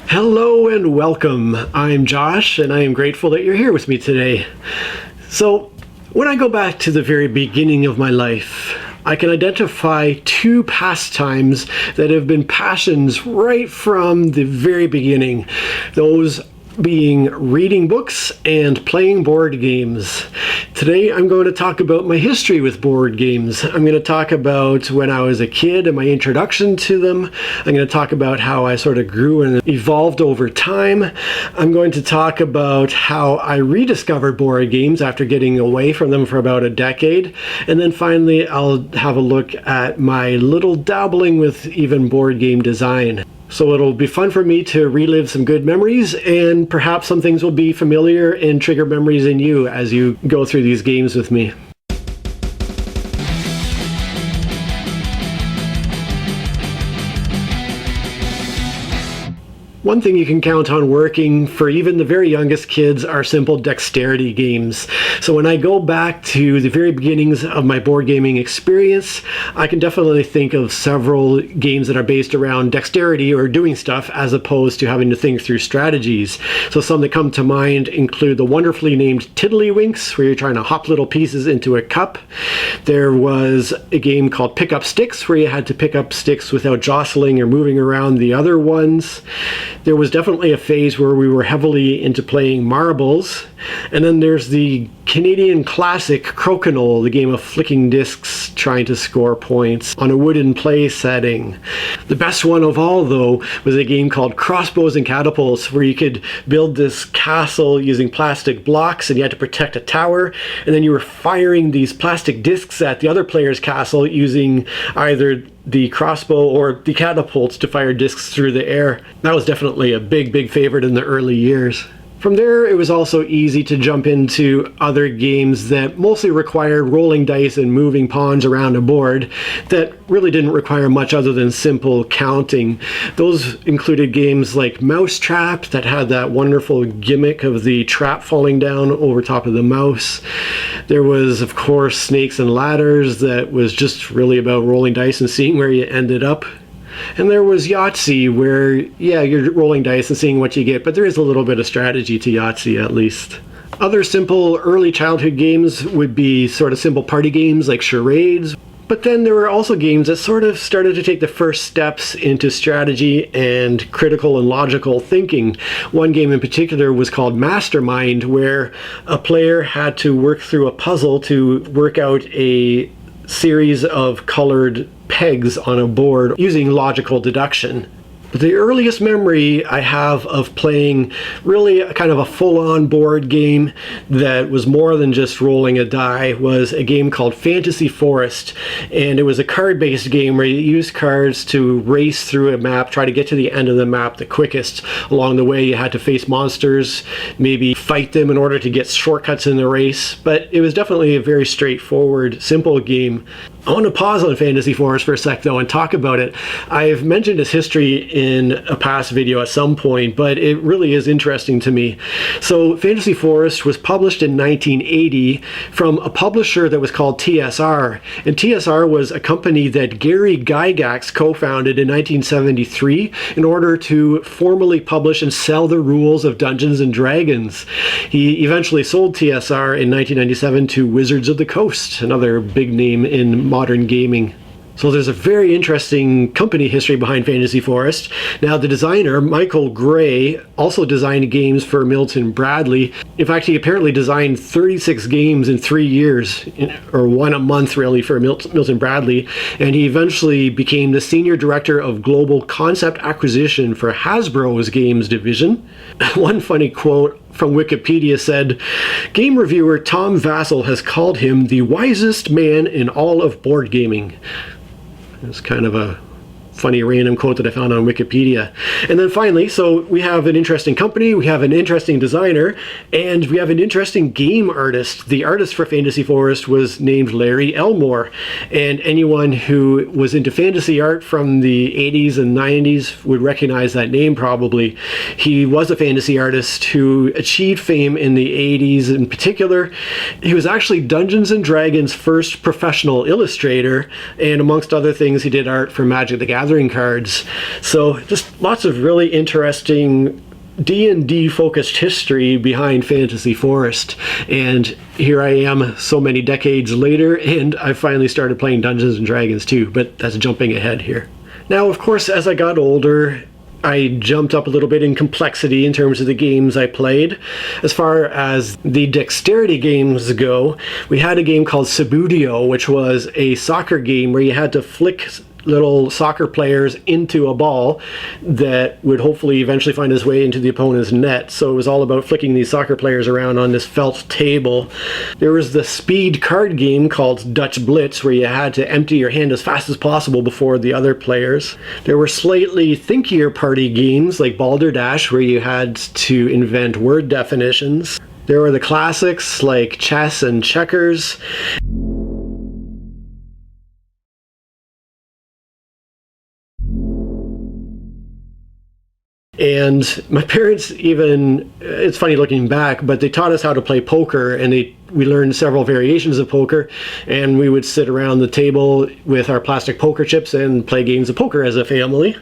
Hello and welcome. I'm Josh, and I am grateful that you're here with me today. So, when I go back to the very beginning of my life, I can identify two pastimes that have been passions right from the very beginning. Those being reading books and playing board games. Today I'm going to talk about my history with board games. I'm going to talk about when I was a kid and my introduction to them. I'm going to talk about how I sort of grew and evolved over time. I'm going to talk about how I rediscovered board games after getting away from them for about a decade. And then finally I'll have a look at my little dabbling with even board game design. So it'll be fun for me to relive some good memories, and perhaps some things will be familiar and trigger memories in you as you go through these games with me. One thing you can count on working for even the very youngest kids are simple dexterity games. So when I go back to the very beginnings of my board gaming experience, I can definitely think of several games that are based around dexterity or doing stuff as opposed to having to think through strategies. So some that come to mind include the wonderfully named Tiddlywinks, where you're trying to hop little pieces into a cup. There was a game called Pick Up Sticks, where you had to pick up sticks without jostling or moving around the other ones. There was definitely a phase where we were heavily into playing marbles. And then there's the Canadian classic Crokinole, the game of flicking discs trying to score points on a wooden play setting. The best one of all, though, was a game called Crossbows and Catapults, where you could build this castle using plastic blocks and you had to protect a tower, and then you were firing these plastic discs at the other player's castle using either the crossbow or the catapults to fire discs through the air. That was definitely a big favorite in the early years. From there, it was also easy to jump into other games that mostly required rolling dice and moving pawns around a board that really didn't require much other than simple counting. Those included games like Mousetrap, that had that wonderful gimmick of the trap falling down over top of the mouse. There was, of course, Snakes and Ladders, that was just really about rolling dice and seeing where you ended up. And there was Yahtzee, where, yeah, you're rolling dice and seeing what you get, but there is a little bit of strategy to Yahtzee, at least. Other simple early childhood games would be sort of simple party games like charades. But then there were also games that sort of started to take the first steps into strategy and critical and logical thinking. One game in particular was called Mastermind, where a player had to work through a puzzle to work out a series of colored pegs on a board using logical deduction. But the earliest memory I have of playing really a kind of a full-on board game that was more than just rolling a die was a game called Fantasy Forest. And it was a card-based game where you used cards to race through a map, try to get to the end of the map the quickest. Along the way, you had to face monsters, maybe fight them in order to get shortcuts in the race. But it was definitely a very straightforward, simple game. I want to pause on Fantasy Forest for a sec, though, and talk about it. I've mentioned its history in a past video at some point, but it really is interesting to me. So Fantasy Forest was published in 1980 from a publisher that was called TSR. And TSR was a company that Gary Gygax co-founded in 1973 in order to formally publish and sell the rules of Dungeons and Dragons. He eventually sold TSR in 1997 to Wizards of the Coast, another big name in modern gaming. So there's a very interesting company history behind Fantasy Forest. Now, the designer, Michael Gray, also designed games for Milton Bradley. In fact, he apparently designed 36 games in 3 years, or one a month really, for Milton Bradley. And he eventually became the senior director of global concept acquisition for Hasbro's games division. One funny quote from Wikipedia said, "Game reviewer Tom Vassell has called him the wisest man in all of board gaming." It's kind of a funny random quote that I found on Wikipedia. And then finally, so we have an interesting company, we have an interesting designer, and we have an interesting game artist. The artist for Fantasy Forest was named Larry Elmore, and anyone who was into fantasy art from the 80s and 90s would recognize that name probably. He was a fantasy artist who achieved fame in the 80s in particular. He was actually Dungeons and Dragons' first professional illustrator, and amongst other things, he did art for Magic the Gathering Gathering cards. So just lots of really interesting D&D focused history behind Fantasy Forest. And here I am so many decades later, and I finally started playing Dungeons and Dragons too, but that's jumping ahead here. Now, of course, as I got older, I jumped up a little bit in complexity in terms of the games I played. As far as the dexterity games go, we had a game called Subbuteo, which was a soccer game where you had to flick little soccer players into a ball that would hopefully eventually find its way into the opponent's net. So it was all about flicking these soccer players around on this felt table. There was the speed card game called Dutch Blitz, where you had to empty your hand as fast as possible before the other players. There were slightly thinkier party games like Balderdash, where you had to invent word definitions. There were the classics like chess and checkers. And my parents even, it's funny looking back, but they taught us how to play poker, and we learned several variations of poker, and we would sit around the table with our plastic poker chips and play games of poker as a family.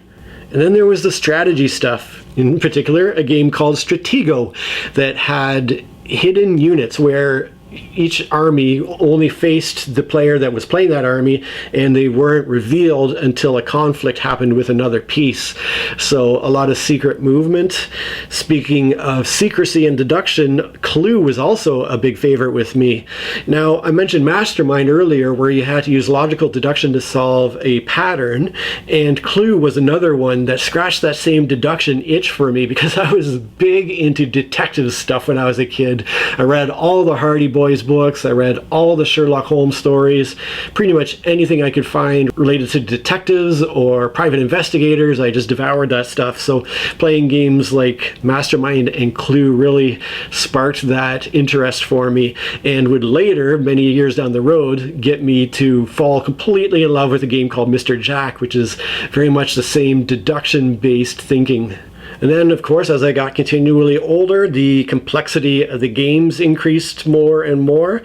And then there was the strategy stuff, in particular a game called Stratego that had hidden units where each army only faced the player that was playing that army, and they weren't revealed until a conflict happened with another piece. So a lot of secret movement. Speaking of secrecy and deduction, Clue was also a big favorite with me. Now, I mentioned Mastermind earlier, where you had to use logical deduction to solve a pattern, and Clue was another one that scratched that same deduction itch for me, because I was big into detective stuff when I was a kid. I read all the Hardy Boys books, I read all the Sherlock Holmes stories, pretty much anything I could find related to detectives or private investigators. I just devoured that stuff. So playing games like Mastermind and Clue really sparked that interest for me, and would later, many years down the road, get me to fall completely in love with a game called Mr. Jack, which is very much the same deduction-based thinking. And then, of course, as I got continually older, the complexity of the games increased more and more.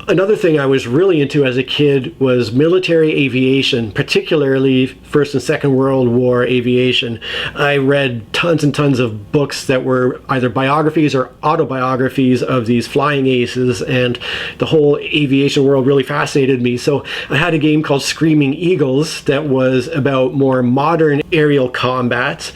Another thing I was really into as a kid was military aviation, particularly First and Second World War aviation. I read tons and tons of books that were either biographies or autobiographies of these flying aces, and the whole aviation world really fascinated me. So I had a game called Screaming Eagles that was about more modern aerial combat,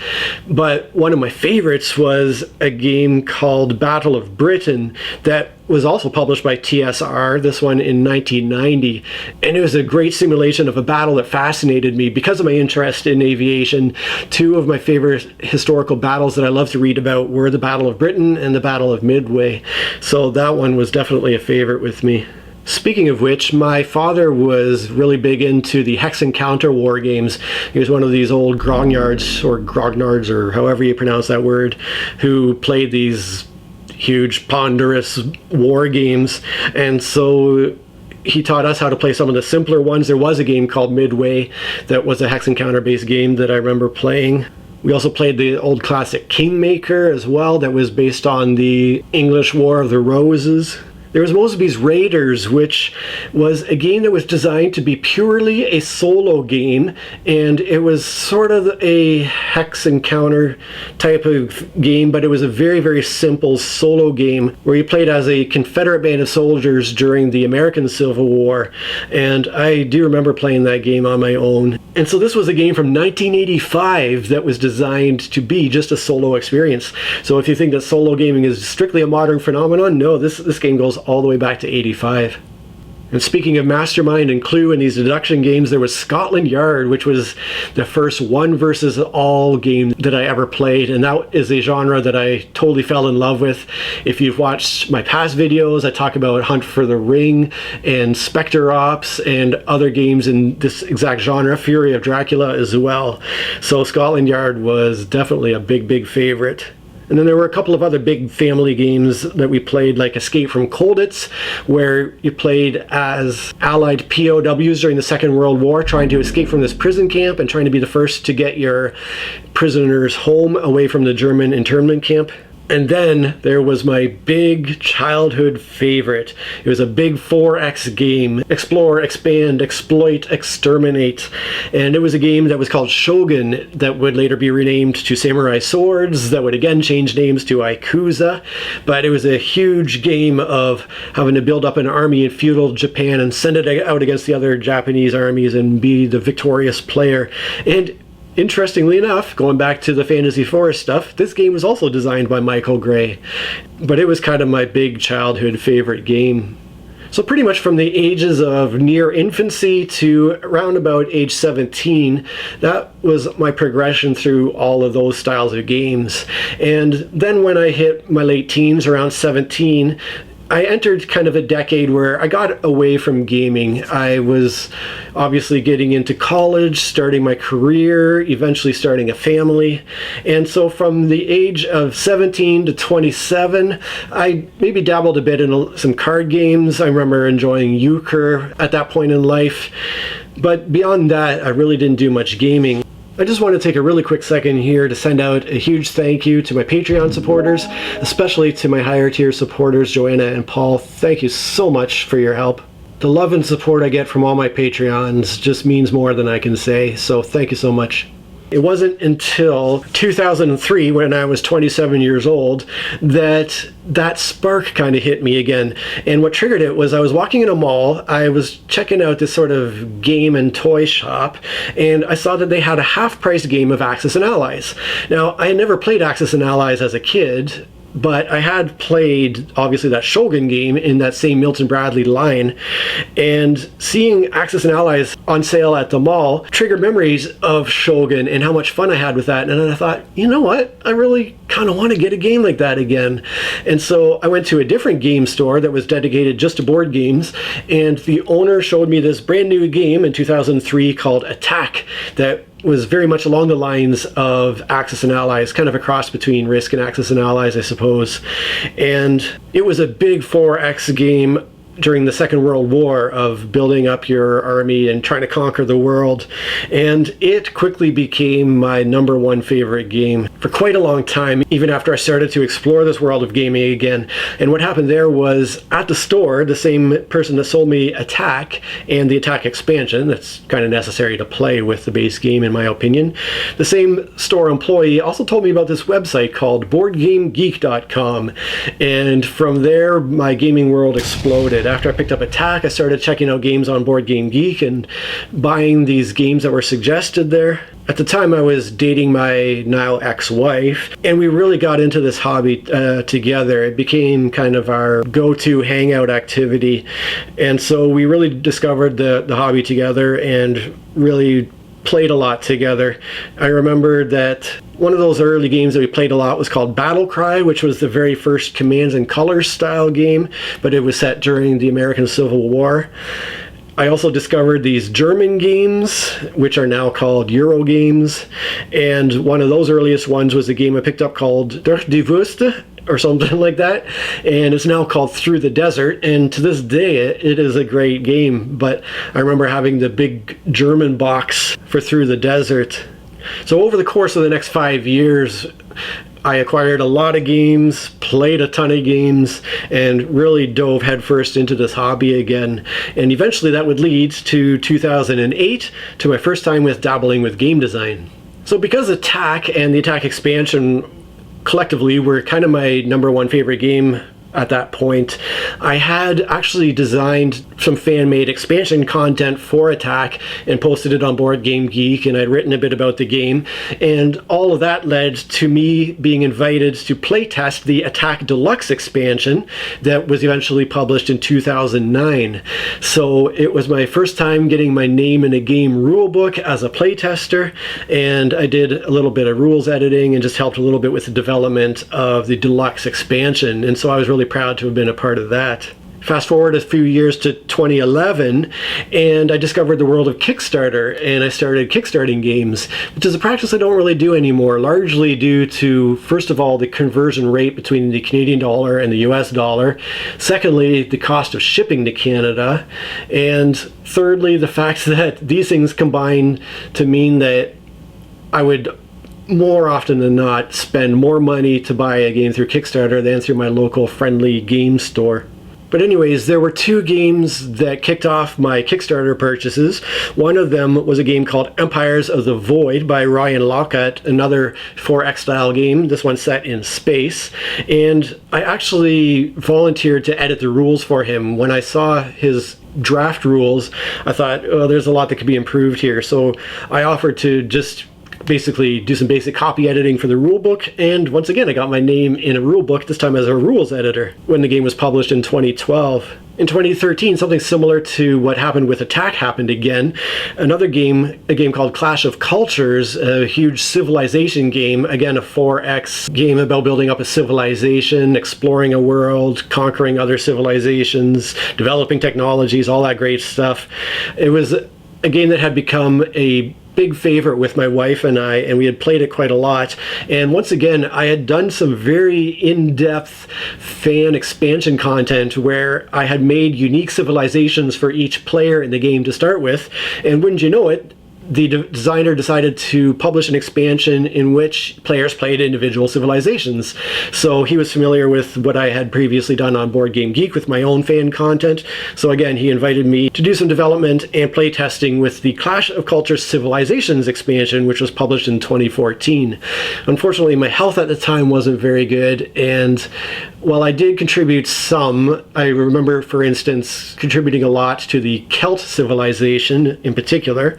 but one of my favorites was a game called Battle of Britain that was also published by TSR, this one in 1990. And it was a great simulation of a battle that fascinated me because of my interest in aviation. Two of my favorite historical battles that I love to read about were the Battle of Britain and the Battle of Midway. So that one was definitely a favorite with me. Speaking of which, my father was really big into the Hex Encounter war games. He was one of these old grognards, or grognards, or however you pronounce that word, who played these huge, ponderous war games. And so he taught us how to play some of the simpler ones. There was a game called Midway that was a Hex Encounter based game that I remember playing. We also played the old classic Kingmaker as well, that was based on the English War of the Roses. There was Mosby's Raiders, which was a game that was designed to be purely a solo game, and it was sort of a hex encounter type of game, but it was a very, very simple solo game where you played as a Confederate band of soldiers during the American Civil War, and I do remember playing that game on my own. And so this was a game from 1985 that was designed to be just a solo experience. So if you think that solo gaming is strictly a modern phenomenon, no, this game goes all the way back to 85. And speaking of Mastermind and Clue and these deduction games, there was Scotland Yard, which was the first one versus all game that I ever played, and that is a genre that I totally fell in love with. If you've watched my past videos, I talk about Hunt for the Ring and Spectre Ops and other games in this exact genre, Fury of Dracula as well. So Scotland Yard was definitely a big, big favorite. And then there were a couple of other big family games that we played, like Escape from Colditz, where you played as Allied POWs during the Second World War, trying to escape from this prison camp and trying to be the first to get your prisoners home away from the German internment camp. And then there was my big childhood favorite. It was a big 4X game. Explore, expand, exploit, exterminate. And it was a game that was called Shogun that would later be renamed to Samurai Swords, that would again change names to Yakuza. But it was a huge game of having to build up an army in feudal Japan and send it out against the other Japanese armies and be the victorious player. And interestingly enough, going back to the Fantasy Forest stuff, this game was also designed by Michael Gray. But it was kind of my big childhood favorite game. So pretty much from the ages of near infancy to around about age 17, that was my progression through all of those styles of games. And then when I hit my late teens, around 17, I entered kind of a decade where I got away from gaming. I was obviously getting into college, starting my career, eventually starting a family. And so from the age of 17 to 27, I maybe dabbled a bit in some card games. I remember enjoying euchre at that point in life. But beyond that, I really didn't do much gaming. I just want to take a really quick second here to send out a huge thank you to my Patreon supporters, especially to my higher tier supporters, Joanna and Paul. Thank you so much for your help. The love and support I get from all my Patreons just means more than I can say, so thank you so much. It wasn't until 2003, when I was 27 years old, that spark kind of hit me again. And what triggered it was I was walking in a mall, I was checking out this sort of game and toy shop, and I saw that they had a half-price game of Axis and Allies. Now, I had never played Axis and Allies as a kid, but I had played, obviously, that Shogun game in that same Milton Bradley line, and seeing Axis and Allies on sale at the mall triggered memories of Shogun and how much fun I had with that. And then I thought, you know what? I really kind of want to get a game like that again. And so I went to a different game store that was dedicated just to board games, and the owner showed me this brand new game in 2003 called Attack that was very much along the lines of Axis and Allies, kind of a cross between Risk and Axis and Allies, I suppose. And it was a big 4X game during the Second World War of building up your army and trying to conquer the world. And it quickly became my number one favorite game for quite a long time, even after I started to explore this world of gaming again. And what happened there was, at the store, the same person that sold me Attack and the Attack expansion, that's kind of necessary to play with the base game in my opinion, the same store employee also told me about this website called BoardGameGeek.com. And from there, my gaming world exploded. After I picked up Attack, I started checking out games on Board Game Geek and buying these games that were suggested there. At the time, I was dating my now ex-wife, and we really got into this hobby together. It became kind of our go-to hangout activity, and so we really discovered the hobby together and really played a lot together. I remember that one of those early games that we played a lot was called Battle Cry, which was the very first Commands and Colors style game, but it was set during the American Civil War. I also discovered these German games, which are now called Euro games, and one of those earliest ones was a game I picked up called Durch die Wüste, or something like that, and it's now called Through the Desert, and to this day it is a great game. But I remember having the big German box for Through the Desert. So over the course of the next 5 years, I acquired a lot of games, played a ton of games, and really dove headfirst into this hobby again. And eventually that would lead to 2008, to my first time with dabbling with game design. So because Attack and the Attack expansion collectively were kind of my number one favorite game at that point, I had actually designed some fan-made expansion content for Attack and posted it on Board Game Geek, and I'd written a bit about the game, and all of that led to me being invited to playtest the Attack Deluxe expansion that was eventually published in 2009. So it was my first time getting my name in a game rulebook as a playtester, and I did a little bit of rules editing and just helped a little bit with the development of the Deluxe expansion, and so I was really proud to have been a part of that. Fast forward a few years to 2011, and I discovered the world of Kickstarter, and I started kickstarting games, which is a practice I don't really do anymore, largely due to, first of all, the conversion rate between the Canadian dollar and the US dollar, secondly, the cost of shipping to Canada, and thirdly, the fact that these things combine to mean that I would more often than not spend more money to buy a game through Kickstarter than through my local friendly game store. But anyways, there were two games that kicked off my Kickstarter purchases. One of them was a game called Empires of the Void by Ryan Lockhart, another 4X style game, this one set in space. And I actually volunteered to edit the rules for him. When I saw his draft rules, I thought, oh, there's a lot that could be improved here. So I offered to just basically do some basic copy editing for the rulebook, and once again I got my name in a rulebook, this time as a rules editor, when the game was published in 2012. In 2013, something similar to what happened with Attack happened again. Another game, a game called Clash of Cultures, a huge civilization game, again a 4X game about building up a civilization, exploring a world, conquering other civilizations, developing technologies, all that great stuff. It was a game that had become a big favorite with my wife and I, and we had played it quite a lot. And once again, I had done some very in-depth fan expansion content where I had made unique civilizations for each player in the game to start with, and wouldn't you know it, the designer decided to publish an expansion in which players played individual civilizations. So he was familiar with what I had previously done on Board Game Geek with my own fan content. So again, he invited me to do some development and playtesting with the Clash of Cultures Civilizations expansion, which was published in 2014. Unfortunately, my health at the time wasn't very good, and while I did contribute some, I remember, for instance, contributing a lot to the Celt civilization in particular,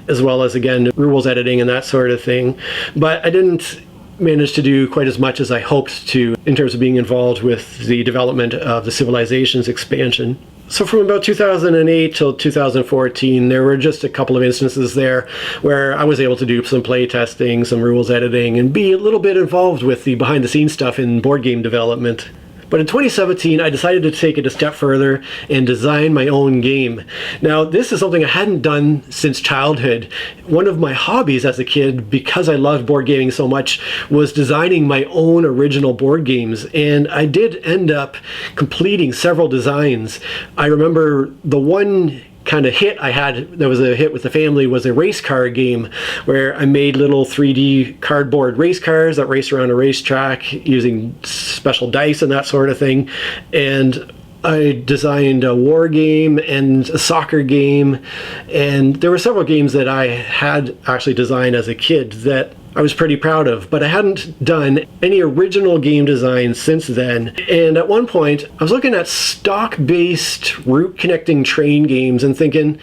as well as, again, rules editing and that sort of thing. But I didn't manage to do quite as much as I hoped to in terms of being involved with the development of the Civilizations expansion. So from about 2008 till 2014, there were just a couple of instances there where I was able to do some play testing, some rules editing, and be a little bit involved with the behind-the-scenes stuff in board game development. But in 2017, I decided to take it a step further and design my own game. Now, this is something I hadn't done since childhood. One of my hobbies as a kid, because I loved board gaming so much, was designing my own original board games. And I did end up completing several designs. I remember the one kind of hit I had that was a hit with the family was a race car game where I made little 3D cardboard race cars that raced around a racetrack using special dice and that sort of thing. And I designed a war game and a soccer game, and there were several games that I had actually designed as a kid that I was pretty proud of, but I hadn't done any original game design since then. And at one point, I was looking at stock-based route connecting train games and thinking,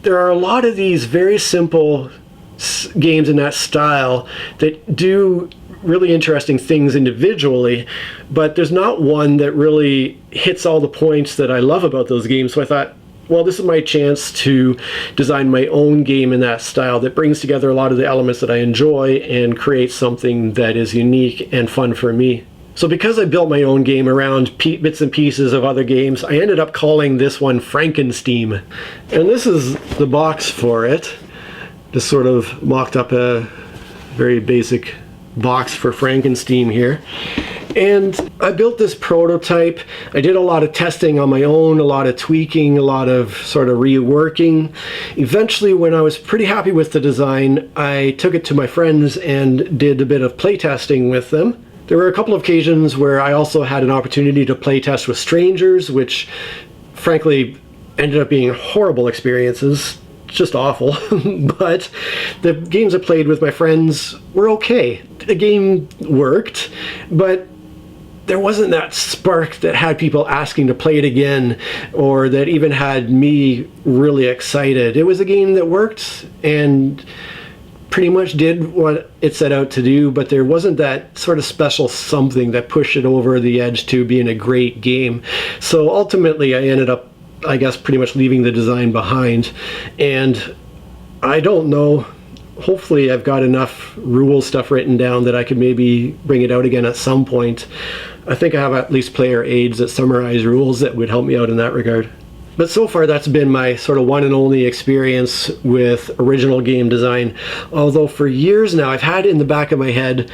there are a lot of these very simple games in that style that do really interesting things individually, but there's not one that really hits all the points that I love about those games. So I thought, well, this is my chance to design my own game in that style that brings together a lot of the elements that I enjoy and create something that is unique and fun for me. So because I built my own game around bits and pieces of other games, I ended up calling this one Frankensteam. And this is the box for it. Just sort of mocked up a very basic box for Frankenstein here. And I built this prototype. I did a lot of testing on my own, a lot of tweaking, a lot of sort of reworking. Eventually, when I was pretty happy with the design, I took it to my friends and did a bit of playtesting with them. There were a couple of occasions where I also had an opportunity to playtest with strangers, which frankly ended up being horrible experiences. Just awful. But the games I played with my friends were okay. The game worked, but there wasn't that spark that had people asking to play it again, or that even had me really excited. It was a game that worked and pretty much did what it set out to do, but there wasn't that sort of special something that pushed it over the edge to being a great game. So ultimately I ended up, I guess, pretty much leaving the design behind. And I don't know, hopefully I've got enough rule stuff written down that I could maybe bring it out again at some point. I think I have at least player aids that summarize rules that would help me out in that regard. But so far that's been my sort of one and only experience with original game design. Although for years now I've had in the back of my head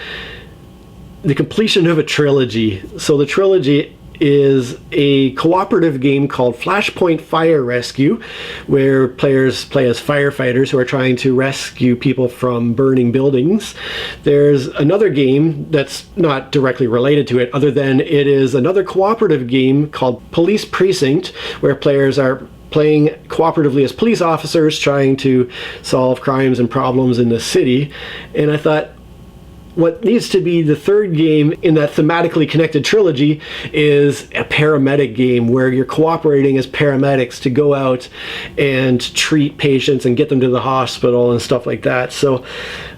the completion of a trilogy. So the trilogy is a cooperative game called Flashpoint Fire Rescue, where players play as firefighters who are trying to rescue people from burning buildings. There's another game that's not directly related to it, other than it is another cooperative game called Police Precinct, where players are playing cooperatively as police officers trying to solve crimes and problems in the city. And I thought, what needs to be the third game in that thematically connected trilogy is a paramedic game where you're cooperating as paramedics to go out and treat patients and get them to the hospital and stuff like that. So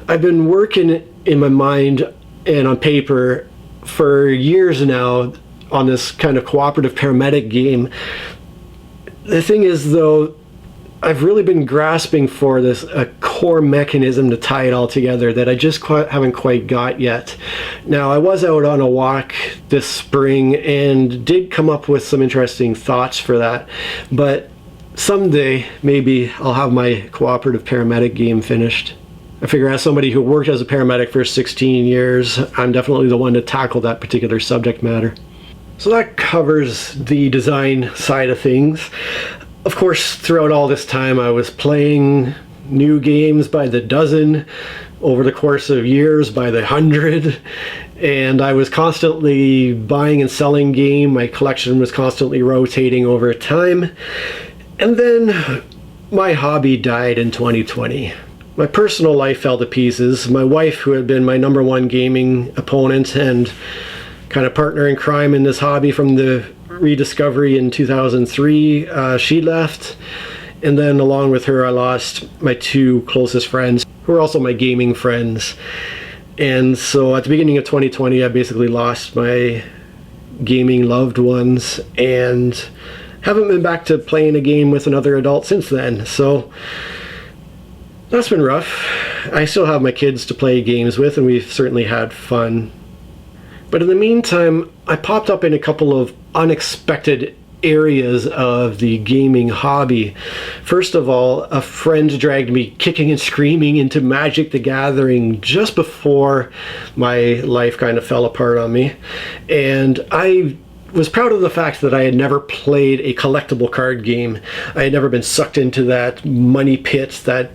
I've been working in my mind and on paper for years now on this kind of cooperative paramedic game. The thing is, though, I've really been grasping for a core mechanism to tie it all together that I just haven't quite got yet. Now, I was out on a walk this spring and did come up with some interesting thoughts for that, but someday maybe I'll have my cooperative paramedic game finished. I figure as somebody who worked as a paramedic for 16 years, I'm definitely the one to tackle that particular subject matter. So that covers the design side of things. Of course, throughout all this time, I was playing new games by the dozen, over the course of years by the 100, and I was constantly buying and selling game. My collection was constantly rotating over time. And then my hobby died in 2020. My personal life fell to pieces. My wife, who had been my #1 gaming opponent and kind of partner in crime in this hobby from the Rediscovery in 2003, she left, and then along with her I lost my 2 closest friends who are also my gaming friends. And so at the beginning of 2020 I basically lost my gaming loved ones and haven't been back to playing a game with another adult since then. So that's been rough. I still have my kids to play games with, and we've certainly had fun. But in the meantime, I popped up in a couple of unexpected areas of the gaming hobby. First of all, a friend dragged me kicking and screaming into Magic the Gathering just before my life kind of fell apart on me. And I was proud of the fact that I had never played a collectible card game. I had never been sucked into that money pit, that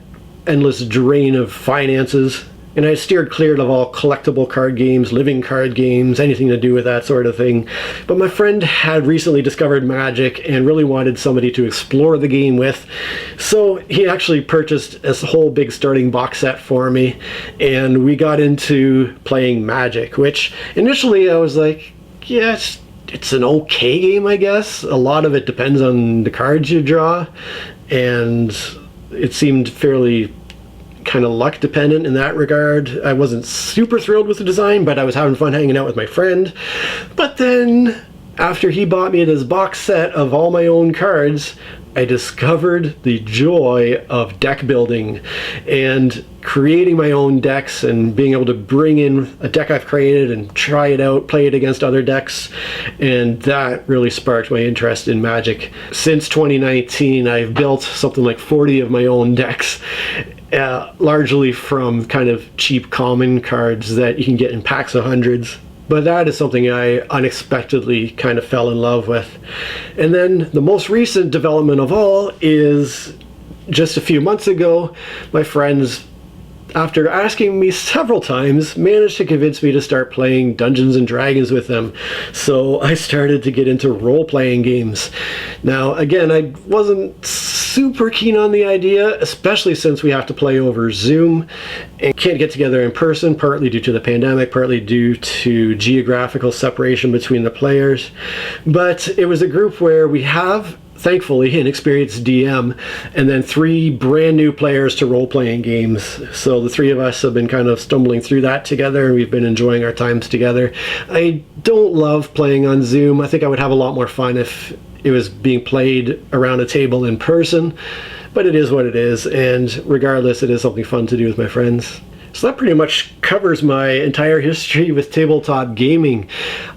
endless drain of finances. And I steered clear of all collectible card games, living card games, anything to do with that sort of thing. But my friend had recently discovered Magic and really wanted somebody to explore the game with. So he actually purchased a whole big starting box set for me. And we got into playing Magic, which initially I was like, yeah, it's an okay game, I guess. A lot of it depends on the cards you draw. And it seemed fairly kind of luck dependent in that regard. I wasn't super thrilled with the design, but I was having fun hanging out with my friend. But then after he bought me this box set of all my own cards, I discovered the joy of deck building and creating my own decks and being able to bring in a deck I've created and try it out, play it against other decks. And that really sparked my interest in Magic. Since 2019, I've built something like 40 of my own decks, largely from kind of cheap common cards that you can get in packs of hundreds. But that is something I unexpectedly kind of fell in love with. And then the most recent development of all is just a few months ago, my friends, after asking me several times, managed to convince me to start playing Dungeons and Dragons with them. So I started to get into role-playing games. Now, again, I wasn't super keen on the idea, especially since we have to play over Zoom and can't get together in person, partly due to the pandemic, partly due to geographical separation between the players. But it was a group where we have, thankfully, an experienced DM, and then 3 brand new players to role-playing games. So the 3 of us have been kind of stumbling through that together, and we've been enjoying our times together. I don't love playing on Zoom. I think I would have a lot more fun if it was being played around a table in person, but it is what it is, and regardless, it is something fun to do with my friends. So that pretty much covers my entire history with tabletop gaming.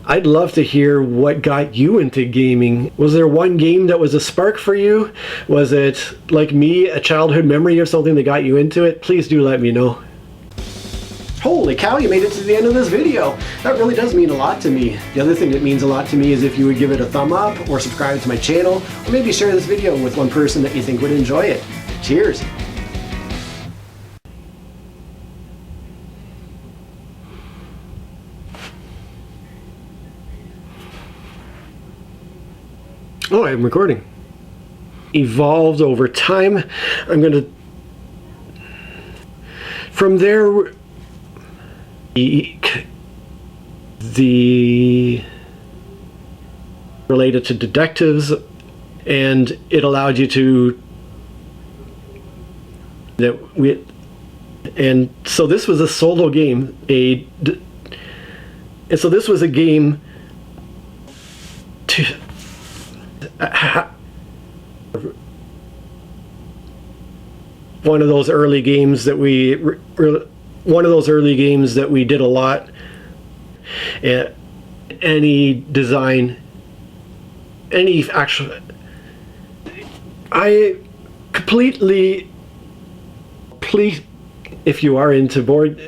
I'd love to hear what got you into gaming. Was there one game that was a spark for you? Was it, like me, a childhood memory of something that got you into it? Please do let me know. Holy cow, you made it to the end of this video. That really does mean a lot to me. The other thing that means a lot to me is if you would give it a thumb up or subscribe to my channel, or maybe share this video with one person that you think would enjoy it. Cheers. Oh, I'm recording. Evolved over time. I'm going to... From there... The related to detectives, and it allowed you to and so this was a solo game, and so this was a game to one of those early games that we did a lot. Any design, any actual, I completely, please, if you are into board